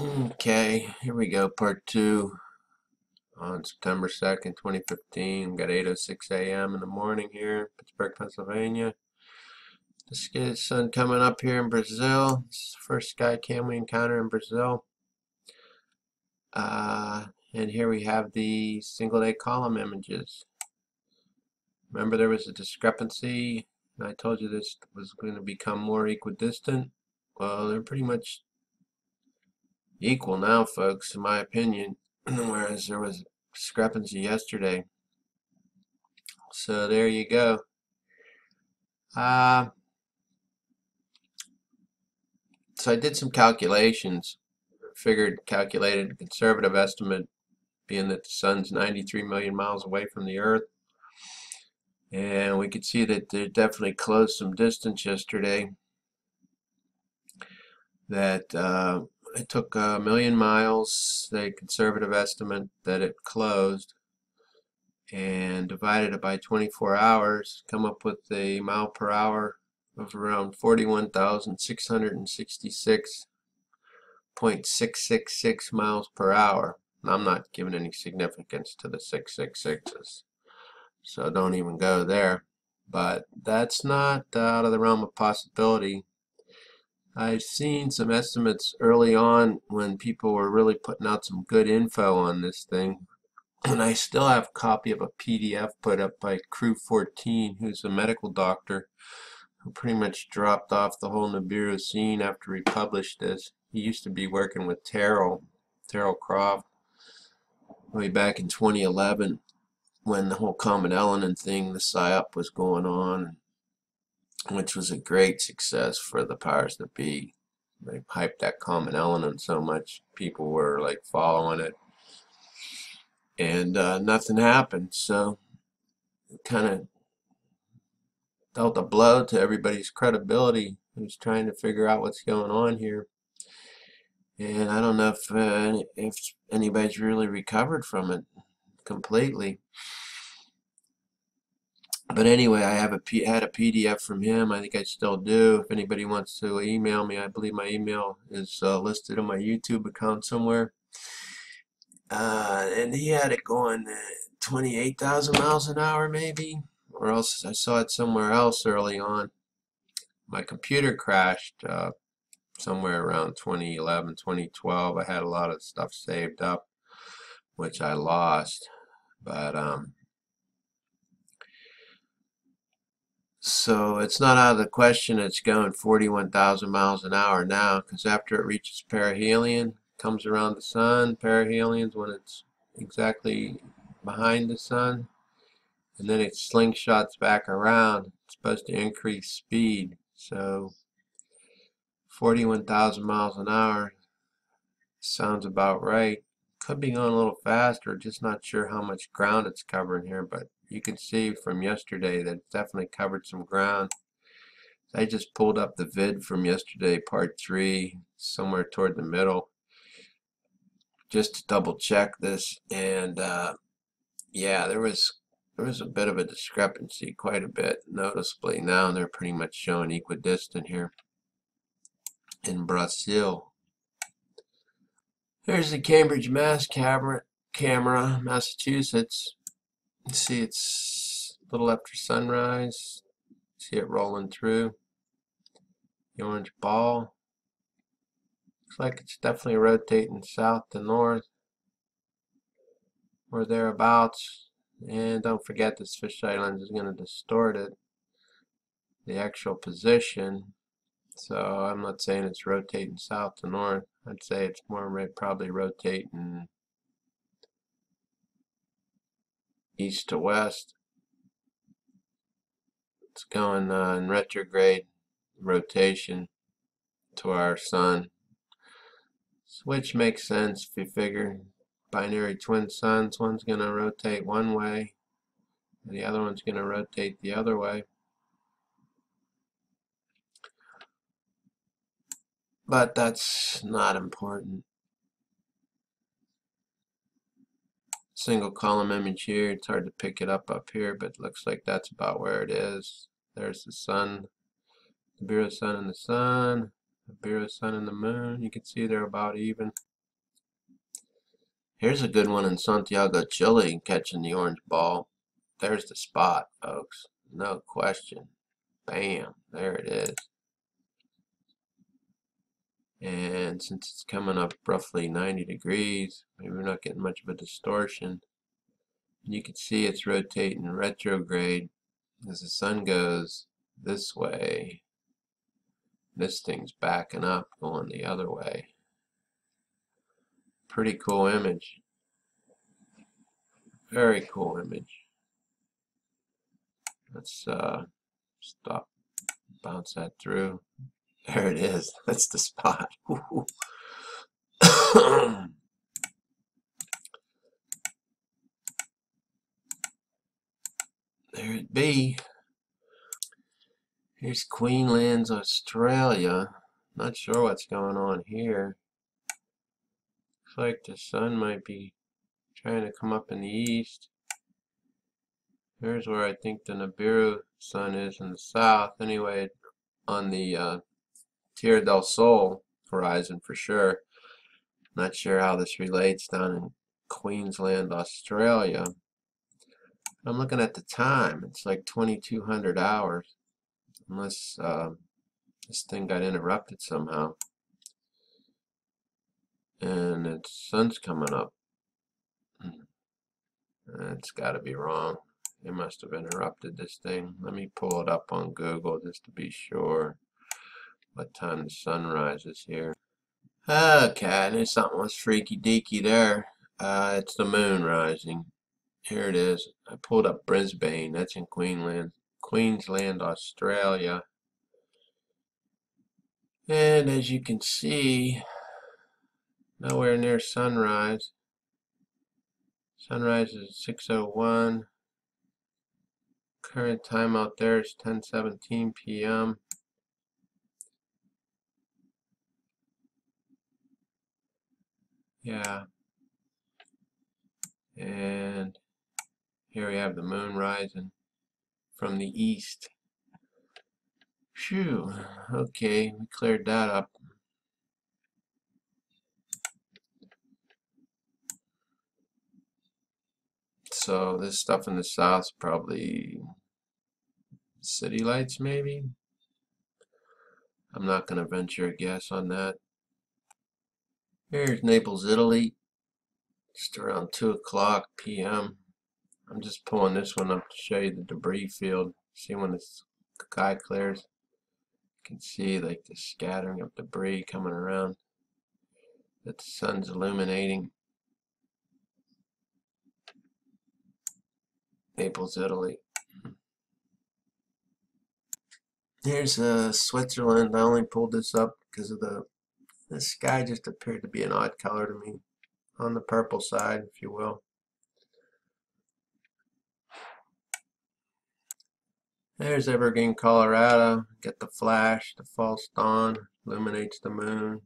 Okay, here we go, part two on September 2nd, 2015. Got 8:06 a.m. in the morning here, Pittsburgh, Pennsylvania. The sun coming up here in Brazil. This is the first Skycam we encounter in Brazil. And here we have the single day column images. Remember there was a discrepancy, and I told you this was going to become more equidistant. Well, they're pretty much equal now, folks, in my opinion, whereas there was discrepancy yesterday. So there you go. So I did some calculations. Calculated a conservative estimate being that the sun's 93 million miles away from the Earth. And we could see that they definitely closed some distance yesterday. That it took 1,000,000 miles, the conservative estimate that it closed, and divided it by 24 hours, come up with a mile per hour of around 41,666.666 miles per hour. And I'm not giving any significance to the 666s, so don't even go there. But that's not out of the realm of possibility. I've seen some estimates early on when people were really putting out some good info on this thing. And I still have a copy of a PDF put up by Crew 14, who's a medical doctor who pretty much dropped off the whole Nibiru scene after he published this. He used to be working with Terrell Croft, way back in 2011 when the whole Comet Elenin thing, the PSYOP, was going on, which was a great success for the powers that be. They hyped that Comet Elenin so much, people were like following it, and nothing happened. So it kind of dealt a blow to everybody's credibility who's trying to figure out what's going on here. And I don't know if anybody's really recovered from it completely. But anyway, I had a PDF from him. I think I still do. If anybody wants to email me, I believe my email is listed on my YouTube account somewhere. And he had it going 28,000 miles an hour maybe, or else I saw it somewhere else early on. My computer crashed somewhere around 2011, 2012. I had a lot of stuff saved up, which I lost. But so it's not out of the question it's going 41,000 miles an hour now, because after it reaches perihelion, comes around the sun, perihelion's when it's exactly behind the sun, and then it slingshots back around. It's supposed to increase speed, so 41,000 miles an hour sounds about right. Could be going a little faster, just not sure how much ground it's covering here, but you can see from yesterday that it definitely covered some ground. I just pulled up the vid from yesterday, part 3, somewhere toward the middle, just to double check this, and yeah, there was a bit of a discrepancy, quite a bit, noticeably. Now they're pretty much showing equidistant here in Brazil. Here's the Cambridge, Mass camera, Massachusetts. You see it's a little after sunrise. See it rolling through the orange ball. Looks like it's definitely rotating south to north or thereabouts. And don't forget this fisheye lens is going to distort it, the actual position. So I'm not saying it's rotating south to north. I'd say it's more probably rotating east to west. It's going in retrograde rotation to our sun, which makes sense if you figure binary twin suns. One's going to rotate one way, and the other one's going to rotate the other way. But that's not important. Single column image here. It's hard to pick it up here, but it looks like that's about where it is. There's the sun, the Nibiru sun and the sun, the Nibiru sun and the moon. You can see they're about even. Here's a good one in Santiago, Chile, catching the orange ball. There's the spot, folks. No question. Bam. There it is. And since it's coming up roughly 90 degrees, maybe we're not getting much of a distortion. You can see it's rotating retrograde as the sun goes this way. This thing's backing up, going the other way. Pretty cool image. Very cool image. Let's stop, bounce that through. There it is. That's the spot. There it be. Here's Queensland, Australia. Not sure what's going on here. Looks like the sun might be trying to come up in the east. Here's where I think the Nibiru sun is in the south. Anyway, on the Tierra del Sol horizon for sure. Not sure how this relates down in Queensland, Australia. I'm looking at the time. It's like 2200 hours. Unless this thing got interrupted somehow. And the sun's coming up. It's got to be wrong. They must have interrupted this thing. Let me pull it up on Google just to be sure what time the sun rises here. Okay, I knew something was freaky deaky there. It's the moon rising. Here it is. I pulled up Brisbane. That's in Queensland, Australia. And as you can see, nowhere near sunrise. Sunrise is 6:01. Current time out there is 10:17 p.m. Yeah. And here we have the moon rising from the east. Phew. Okay, we cleared that up. So this stuff in the south is probably city lights maybe. I'm not going to venture a guess on that. Here's Naples, Italy. Just around 2:00 p.m. I'm just pulling this one up to show you the debris field. See when the sky clears? You can see like the scattering of debris coming around that the sun's illuminating. Naples, Italy. Here's Switzerland. I only pulled this up because of the sky just appeared to be an odd color to me. On the purple side, if you will. There's Evergreen, Colorado. Get the flash, the false dawn, illuminates the moon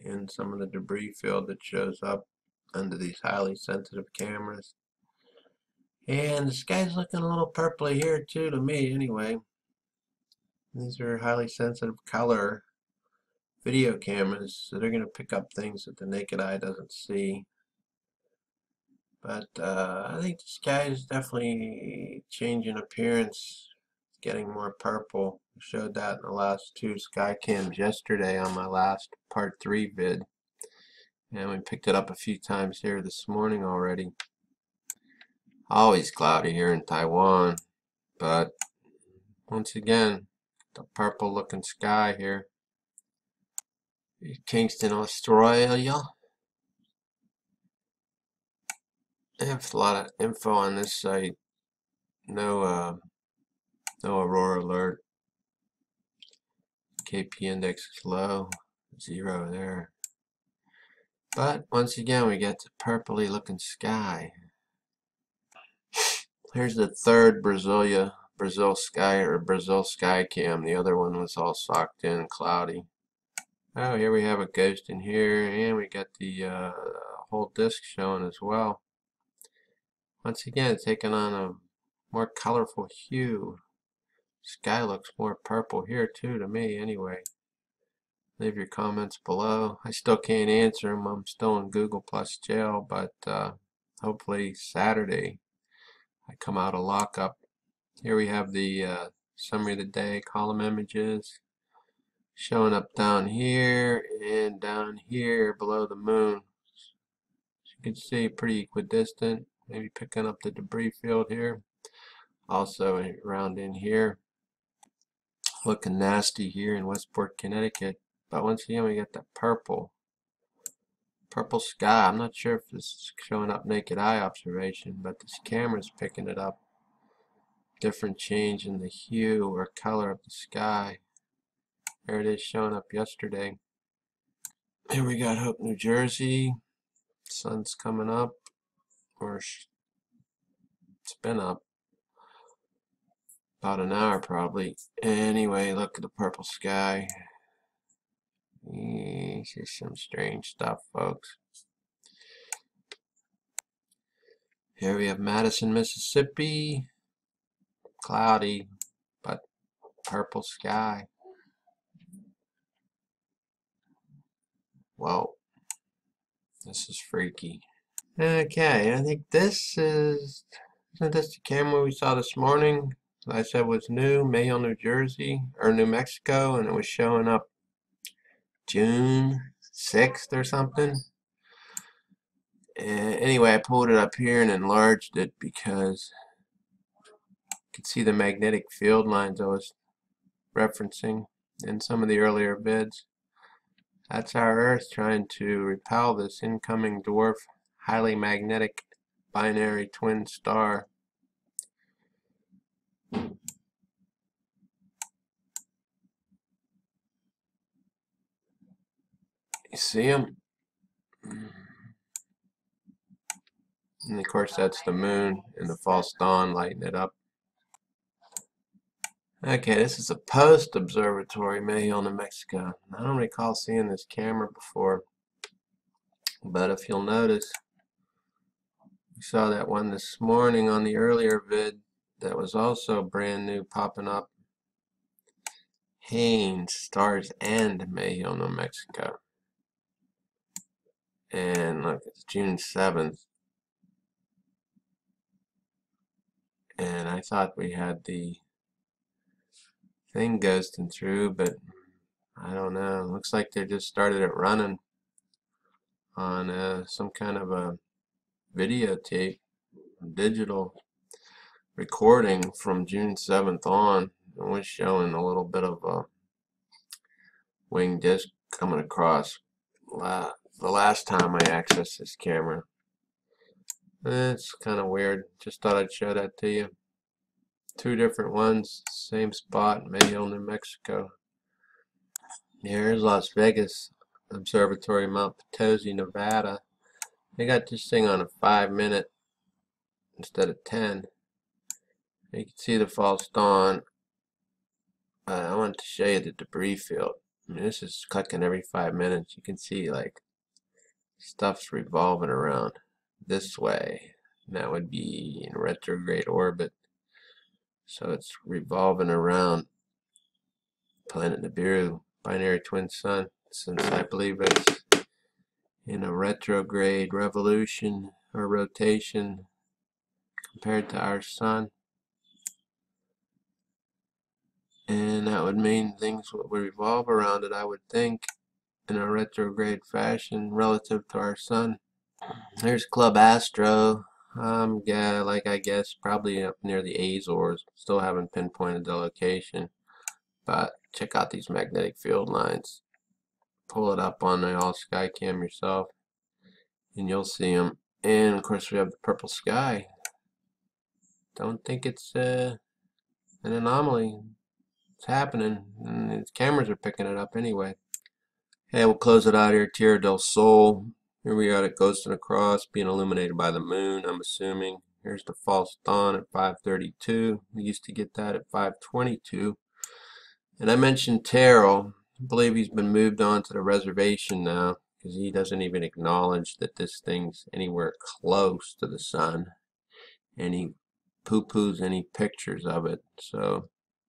and some of the debris field that shows up under these highly sensitive cameras. And the sky's looking a little purpley here too, to me anyway. These are highly sensitive color video cameras, so they're going to pick up things that the naked eye doesn't see. But I think the sky is definitely changing appearance, getting more purple. I showed that in the last two sky cams yesterday on my last part 3 vid. And we picked it up a few times here this morning already. Always cloudy here in Taiwan, but once again, the purple looking sky here. Kingston, Australia. I have a lot of info on this site. No aurora alert. KP index is low, 0 there. But once again, we get the purpley looking sky. Here's the third Brazil sky cam. The other one was all socked in, cloudy. Oh, here we have a ghost in here, and we got the whole disk showing as well. Once again, taking on a more colorful hue. Sky looks more purple here too, to me anyway. Leave your comments below. I still can't answer them. I'm still in Google Plus jail, but hopefully Saturday I come out of lockup. Here we have the summary of the day, column images showing up down here and down here below the moon. As you can see, pretty equidistant, maybe picking up the debris field here. Also around in here, looking nasty here in Westport, Connecticut. But once again, we got that purple sky. I'm not sure if this is showing up naked eye observation, but this camera's picking it up. Different change in the hue or color of the sky. There it is, showing up yesterday. Here we got Hope, New Jersey. Sun's coming up, or it's been up about an hour probably. Anyway, look at the purple sky. This is some strange stuff, folks. Here we have Madison, Mississippi. Cloudy, but purple sky. Whoa, this is freaky. Okay, I think this isn't this the camera we saw this morning? I said was new, Mayhill, New Jersey, or New Mexico, and it was showing up June 6th or something. And anyway, I pulled it up here and enlarged it because you could see the magnetic field lines I was referencing in some of the earlier vids. That's our Earth trying to repel this incoming dwarf, highly magnetic binary twin star. You see them? And of course that's the moon and the false dawn lighting it up. Okay, this is a post observatory, Mayhill, New Mexico. I don't recall seeing this camera before, but if you'll notice, we saw that one this morning on the earlier vid that was also brand new popping up. Haines, Stars End, Mayhill, New Mexico. And look, it's June 7th. And I thought we had the thing ghosting through, but I don't know. Looks like they just started it running on some kind of a videotape, digital recording from June 7th on. It was showing a little bit of a wing disc coming across the last time I accessed this camera. It's kind of weird. Just thought I'd show that to you. Two different ones, same spot, Mayhill, New Mexico. Here's Las Vegas Observatory, Mount Potosi, Nevada. They got this thing on a 5-minute instead of 10. You can see the false dawn. I wanted to show you the debris field. I mean, this is clicking every 5 minutes. You can see like stuff's revolving around this way. And that would be in retrograde orbit. So it's revolving around planet Nibiru, binary twin sun, since I believe it's in a retrograde revolution or rotation compared to our sun. And that would mean things would revolve around it, I would think, in a retrograde fashion relative to our sun. There's Club Astro. Yeah, like I guess probably up near the Azores. Still haven't pinpointed the location, but check out these magnetic field lines. Pull it up on the All Sky Cam yourself, and you'll see them. And of course, we have the purple sky. Don't think it's an anomaly. It's happening, and the cameras are picking it up anyway. Hey, we'll close it out here. Tierra del Sol. Here we are at ghosting across, being illuminated by the moon, I'm assuming. Here's the false dawn at 5:32. We used to get that at 5:22. And I mentioned Terrell. I believe he's been moved on to the reservation now, because he doesn't even acknowledge that this thing's anywhere close to the sun. And he poo-poos any pictures of it. So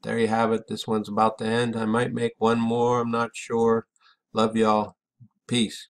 there you have it. This one's about to end. I might make one more, I'm not sure. Love y'all. Peace.